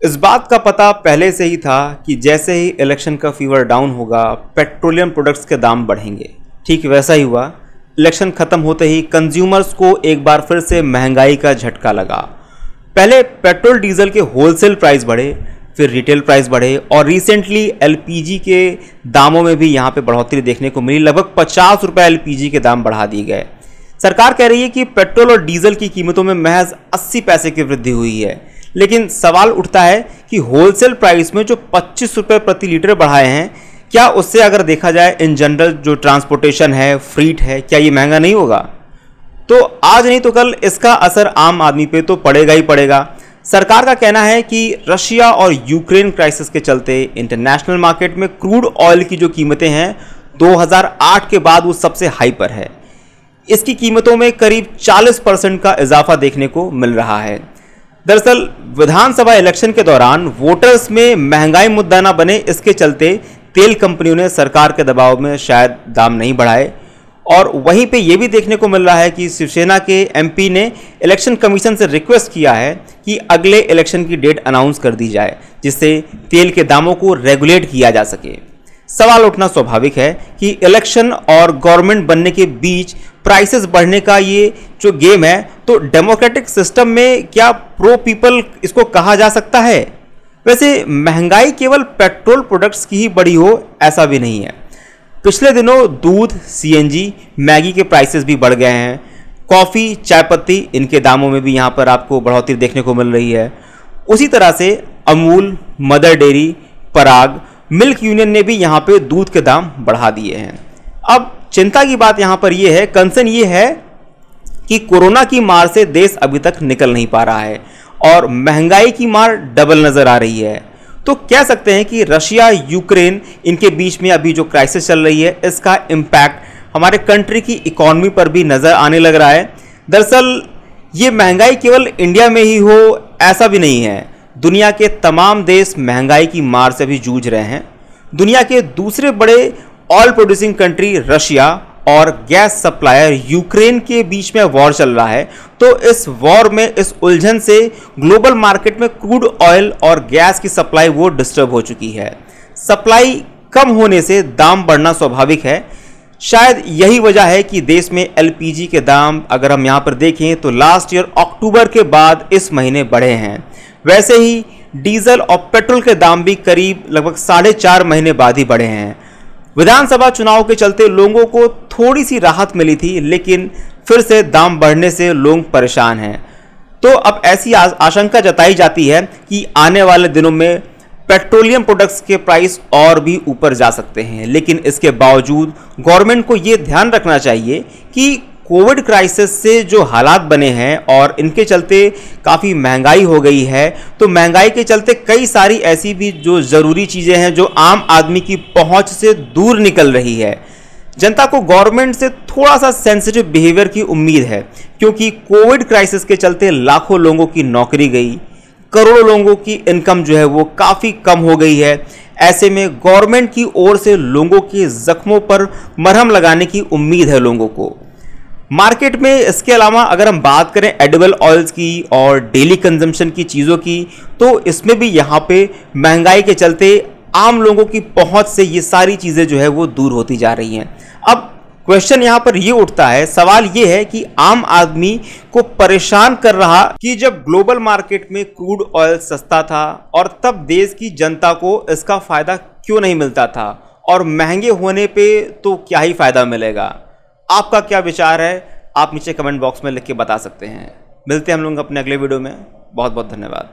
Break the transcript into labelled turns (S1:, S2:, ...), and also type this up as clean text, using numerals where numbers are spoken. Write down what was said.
S1: इस बात का पता पहले से ही था कि जैसे ही इलेक्शन का फीवर डाउन होगा पेट्रोलियम प्रोडक्ट्स के दाम बढ़ेंगे। ठीक वैसा ही हुआ। इलेक्शन खत्म होते ही कंज्यूमर्स को एक बार फिर से महंगाई का झटका लगा। पहले पेट्रोल डीजल के होलसेल प्राइस बढ़े, फिर रिटेल प्राइस बढ़े और रिसेंटली एलपीजी के दामों में भी यहाँ पे बढ़ोतरी देखने को मिली। लगभग 50 रुपये एलपीजी के दाम बढ़ा दिए गए। सरकार कह रही है कि पेट्रोल और डीजल की कीमतों में महज 80 पैसे की वृद्धि हुई है, लेकिन सवाल उठता है कि होलसेल प्राइस में जो 25 रुपये प्रति लीटर बढ़ाए हैं, क्या उससे अगर देखा जाए इन जनरल जो ट्रांसपोर्टेशन है, फ्रीट है, क्या ये महंगा नहीं होगा? तो आज नहीं तो कल इसका असर आम आदमी पे तो पड़ेगा ही पड़ेगा। सरकार का कहना है कि रशिया और यूक्रेन क्राइसिस के चलते इंटरनेशनल मार्केट में क्रूड ऑयल की जो कीमतें हैं 2008 के बाद वो सबसे हाई पर है। इसकी कीमतों में करीब 40% का इजाफा देखने को मिल रहा है। दरअसल विधानसभा इलेक्शन के दौरान वोटर्स में महंगाई मुद्दा न बने, इसके चलते तेल कंपनियों ने सरकार के दबाव में शायद दाम नहीं बढ़ाए। और वहीं पे ये भी देखने को मिल रहा है कि शिवसेना के एमपी ने इलेक्शन कमीशन से रिक्वेस्ट किया है कि अगले इलेक्शन की डेट अनाउंस कर दी जाए, जिससे तेल के दामों को रेगुलेट किया जा सके। सवाल उठना स्वाभाविक है कि इलेक्शन और गवर्नमेंट बनने के बीच प्राइसेस बढ़ने का ये जो गेम है, तो डेमोक्रेटिक सिस्टम में क्या प्रो पीपल इसको कहा जा सकता है? वैसे महंगाई केवल पेट्रोल प्रोडक्ट्स की ही बढ़ी हो ऐसा भी नहीं है। पिछले दिनों दूध, सीएनजी, मैगी के प्राइसेस भी बढ़ गए हैं। कॉफ़ी, चाय पत्ती, इनके दामों में भी यहाँ पर आपको बढ़ोतरी देखने को मिल रही है। उसी तरह से अमूल, मदर डेयरी, पराग, मिल्क यूनियन ने भी यहाँ पे दूध के दाम बढ़ा दिए हैं। अब चिंता की बात यहाँ पर यह है, कंसर्न ये है कि कोरोना की मार से देश अभी तक निकल नहीं पा रहा है और महंगाई की मार डबल नजर आ रही है। तो कह सकते हैं कि रशिया, यूक्रेन, इनके बीच में अभी जो क्राइसिस चल रही है, इसका इम्पैक्ट हमारे कंट्री की इकोनॉमी पर भी नजर आने लग रहा है। दरअसल ये महंगाई केवल इंडिया में ही हो ऐसा भी नहीं है। दुनिया के तमाम देश महंगाई की मार से भी जूझ रहे हैं। दुनिया के दूसरे बड़े ऑयल प्रोड्यूसिंग कंट्री रशिया और गैस सप्लायर यूक्रेन के बीच में वॉर चल रहा है। तो इस वॉर में, इस उलझन से ग्लोबल मार्केट में क्रूड ऑयल और गैस की सप्लाई वो डिस्टर्ब हो चुकी है। सप्लाई कम होने से दाम बढ़ना स्वाभाविक है। शायद यही वजह है कि देश में एलपीजी के दाम अगर हम यहाँ पर देखें तो लास्ट ईयर अक्टूबर के बाद इस महीने बढ़े हैं। वैसे ही डीजल और पेट्रोल के दाम भी करीब लगभग 4.5 महीने बाद ही बढ़े हैं। विधानसभा चुनाव के चलते लोगों को थोड़ी सी राहत मिली थी, लेकिन फिर से दाम बढ़ने से लोग परेशान हैं। तो अब ऐसी आशंका जताई जाती है कि आने वाले दिनों में पेट्रोलियम प्रोडक्ट्स के प्राइस और भी ऊपर जा सकते हैं। लेकिन इसके बावजूद गवर्नमेंट को ये ध्यान रखना चाहिए कि कोविड क्राइसिस से जो हालात बने हैं और इनके चलते काफ़ी महंगाई हो गई है, तो महंगाई के चलते कई सारी ऐसी भी जो ज़रूरी चीज़ें हैं जो आम आदमी की पहुंच से दूर निकल रही है। जनता को गवर्नमेंट से थोड़ा सा सेंसिटिव बिहेवियर की उम्मीद है, क्योंकि कोविड क्राइसिस के चलते लाखों लोगों की नौकरी गई, करोड़ों लोगों की इनकम जो है वो काफ़ी कम हो गई है। ऐसे में गवर्नमेंट की ओर से लोगों के जख्मों पर मरहम लगाने की उम्मीद है लोगों को। मार्केट में इसके अलावा अगर हम बात करें एडिबल ऑयल्स की और डेली कंजम्पशन की चीज़ों की, तो इसमें भी यहाँ पे महंगाई के चलते आम लोगों की पहुंच से ये सारी चीज़ें जो है वो दूर होती जा रही हैं। अब क्वेश्चन यहाँ पर ये उठता है, सवाल ये है कि आम आदमी को परेशान कर रहा कि जब ग्लोबल मार्केट में क्रूड ऑयल सस्ता था और तब देश की जनता को इसका फ़ायदा क्यों नहीं मिलता था, और महंगे होने पे तो क्या ही फ़ायदा मिलेगा? आपका क्या विचार है? आप नीचे कमेंट बॉक्स में लिख के बता सकते हैं। मिलते हैं हम लोग अपने अगले वीडियो में। बहुत बहुत धन्यवाद।